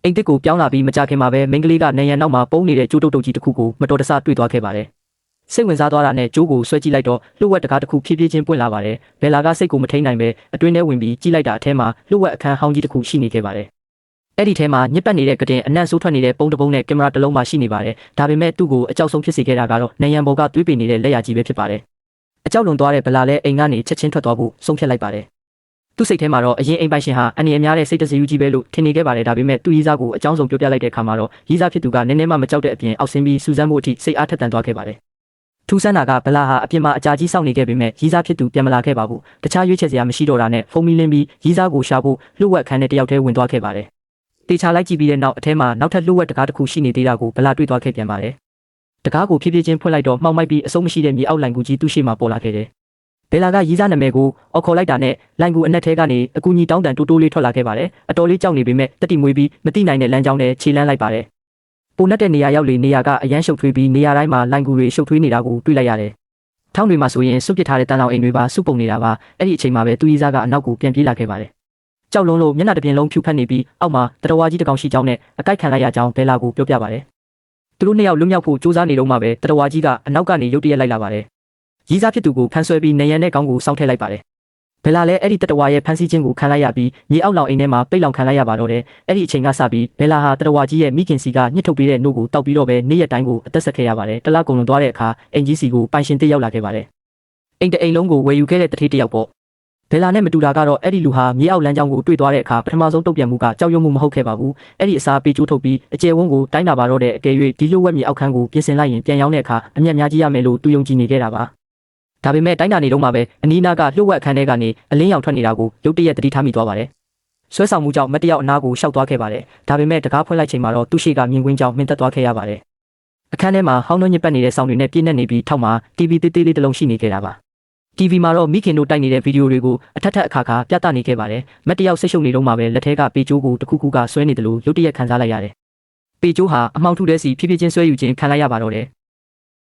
အိမ်တစ်ကိုပြောင်းလာပြီးမကြခင်မှာပဲမိန်းကလေးကနေရန်နောက်မှာပုံနေတဲ့ကျိုးတုတ်တုတ်ကြီးတစ်ခုကိုမတော်တဆတွေ့သွားခဲ့ပါတယ်စိတ်ဝင်စားသွားတာနဲ့ကျိုးကိုဆွဲကြည့်လိုက်တော့လှုပ်ဝက်တကားတစ်ခုဖြည်းဖြည်းချင်းပွင့်လာပါတယ်ဘယ်လာကစိတ်ကိုမထိန်နိုင်ပဲအတွင်းထဲဝင်ပြီးကြည့်လိုက်တာအထဲမှာလှုပ်ဝက်အခန်းဟောင်းကြီးတစ်ခုရှိနေခဲ့ပါတယ်အဲ့ဒီထဲမှာညစ်ပတ်နေတဲ့ကတင်အနံ့ဆိုးထွက်နေတဲ့ပုံတစ်ပုံနဲ့ကင်မရာတစ်လုံးမှရှိနေပါတယ်ဒါပေမဲ့သူ့ကိုအကြောက်ဆုံးဖြစ်စေခဲ့တာကတော့နေရန်ဘော်ကသွေးပေနေတဲ့လက်ရကြီးပဲဖြစ်ပါတယ်အကြောက်လွန်သွားတဲ့ဗလာလည်းအိမ်ကနေချက်ချင်းထွက်သွားဖို့ဆုံးဖြတ်လိုက်ပါတယ်သူ့စိတ်ထဲမှာတော့အရင်အိမ်ပိုင်ရှင်ဟာအနေအများတဲ့စိတ်တစယူကြီးပဲလို့ထင်နေခဲ့ပါတယ်ဒါပေမဲ့သူ့ရီးစားကိုအကြောင်းဆုံးပြောပြလိုက်တဲ့အခါမှာတော့ရီးစားဖြစ်သူကနည်းနည်းမှမကြောက်တဲ့အပြင်အောက်ဆင်းပြီးစူဇန်မှုအထိစိတ်အားထက်သန်သွားခဲ့ပါတယ်ထူးဆန်းတာကဗလာဟာအပြင်မှာအကြာကြီးစောင့်နေခဲ့ပေမဲ့ရီးစားဖြစ်သူပြန်မလာခဲ့ပါဘူးတခြားရွေးချယ်စရာမရှိတော့တာနဲ့ဖုန်းမီလင်းပြီးရီးစားကိုရှာဖို့လှုပ်ဝက်အခန်းထဲတယောက်တည်းဝင်သွားခဲ့ပါတယ်တေချာလိုက်ကြည့်ပြီးတဲ့နောက်အထဲမှာနောက်ထပ်လှုပ်ဝက်တကားတစ်ခုရှိနေသေးတာကိုဗလာတွေ့သွားခဲ့ပြန်ပါတယ်တကားကိုဖြည်းဖြည်းချင်းဖွင့်လိုက်တော့မှောက်မိုက်ပြီးအဆုံးမရှိတဲ့မြေအောက်လိုင်ကူကြီးသူ့ရှေ့မှာပေါ်လာခဲ့တယ်ဘယ်လာကရီးစားနာမည်ကိုအော်ခေါ်လိုက်တာနဲ့လိုင်ကူအနက်ထဲကနေအကူကြီးတောင်းတန်တိုးတိုးလေးထွက်လာခဲ့ပါတယ်အတော်လေးကြောက်နေပေမဲ့တက်တိမွေးပြီးမတိနိုင်တဲ့လမ်းကြောင်းနဲ့ခြေလန်းလိုက်ပါတယ်ပုံနဲ့တဲ့နေရာရောက်လေနေရာကအရန်ရှုပ်ထွေးပြီးနေရာတိုင်းမှာလိုင်ကူတွေရှုပ်ထွေးနေတာကိုတွေ့လိုက်ရတယ်ထောင်းတွေမှာဆိုရင်စွန့်ပစ်ထားတဲ့တန်လောင်အိမ်တွေပါစုပုံနေတာပါအဲ့ဒီအချိန်မှာပဲသူရီးစားကအနောက်ကိုပြန်ပြေးလာခဲ့ပါတယ်ကြောက်လွန်းလို့မျက်နှာတစ်ပြင်လုံးဖြူဖက်နေပြီးအောက်မှာတရဝါကြီးတစ်ကောင်ရှိကြောင်းနဲ့အကိုက်ခံလိုက်ရကြောင်းဘယ်လာကိုပြောပြပါတယ်သူတို့နှစ်ယောက်လွတ်မြောက်ဖို့စူးစမ်းနေတော့မှပဲတရဝါကြီးကအနောက်ကနေရုတ်တရက်လိုက်လာပါတယ်ရီးစားဖြစ်သူကိုဖမ်းဆွဲပြီးနေရန်နဲ့ကောင်းကိုစောင့်ထည့်လိုက်ပါတယ်ဘယ်လာလည်းအဲ့ဒီတရဝါရဲ့ဖမ်းဆီးခြင်းကိုခံလိုက်ရပြီးမြေအောက်လောင်အိမ်ထဲမှာပိတ်လောင်ခံလိုက်ရပါတော့တယ်အဲ့ဒီအချိန်ကစပြီးဘယ်လာဟာတရဝါကြီးရဲ့မိခင်စီကညှစ်ထုတ်ပေးတဲ့နှုတ်ကိုတောက်ပြီးတော့ပဲနေ့ရက်တိုင်းကိုအသက်ဆက်ခဲ့ရပါတယ်တလားကုန်လွန်သွားတဲ့အခါအင်ဂျီစီကိုပိုင်ရှင်တစ်ယောက်လာခဲ့ပါတယ်အိမ်တအိမ်လုံးကိုဝယ်ယူခဲ့တဲ့တထေးတစ်ယောက်ပေါ့ဘယ်လာနဲ့မတူတာကတော့အဲ့ဒီလူဟာမြေအောက်လမ်းကြောင်းကိုတွေ့သွားတဲ့အခါပထမဆုံးတုံ့ပြန်မှုကကြောက်ရွံ့မှုမဟုတ်ခဲ့ပါဘူးအဲ့ဒီအစားပေးကျိုးထုတ်ပြီးအကျယ်ဝန်းကိုတိုင်းတာပါတော့တဲ့အကယ်၍ဒီလိုဝက်မြေအောက်ခန်းကိုပြင်ဆင်လိုက်ရင်ပြန်ရောက်တဲ့အခါအမျက်များကြီးရမယ်လို့သူယုံကြည်နေခဲ့တာပါဒါပေမဲ့တိုင်းတာနေတော့မှပဲအနီးနားကလှုပ်ဝက်အခန်းထဲကနေအလင်းရောင်ထွက်နေတာကိုရုတ်တရက်သတိထားမိသွားပါတယ်ဆွဲဆောင်မှုကြောင့်မတယောက်အနားကိုရှောက်သွားခဲ့ပါတယ်ဒါပေမဲ့တကားဖွင့်လိုက်ချိန်မှာတော့သူ့ရှိကမြင်ကွင်းကြောင့်မှင်သက်သွားခဲ့ရပါတယ်အခန်းထဲမှာဟောင်းနှွညစ်ပတ်နေတဲ့ဆောင်းတွေနဲ့ပြည့်နေပြီးထောက်မှာ TV သေးသေးလေးတစ်လုံးရှိနေခဲ့တာပါTV မှာတော့မိခင်တို့တိုက်နေတဲ့ဗီဒီယိုတွေကိုအထက်ထက်အခါခါပြသနေခဲ့ပါတယ်။မတ်တယောက်ဆိတ်ရှုပ်နေတော့မှပဲလက်ထဲကပေကျိုးကိုတစ်ခုခုကဆွဲနေတယ်လို့ရုတ်တရက်ခံစားလိုက်ရတယ်။ပေကျိုးဟာအမှောင်ထုတဲ့စီဖြည်းဖြည်းချင်းဆွဲယူခြင်းခံလိုက်ရပါတော့တယ်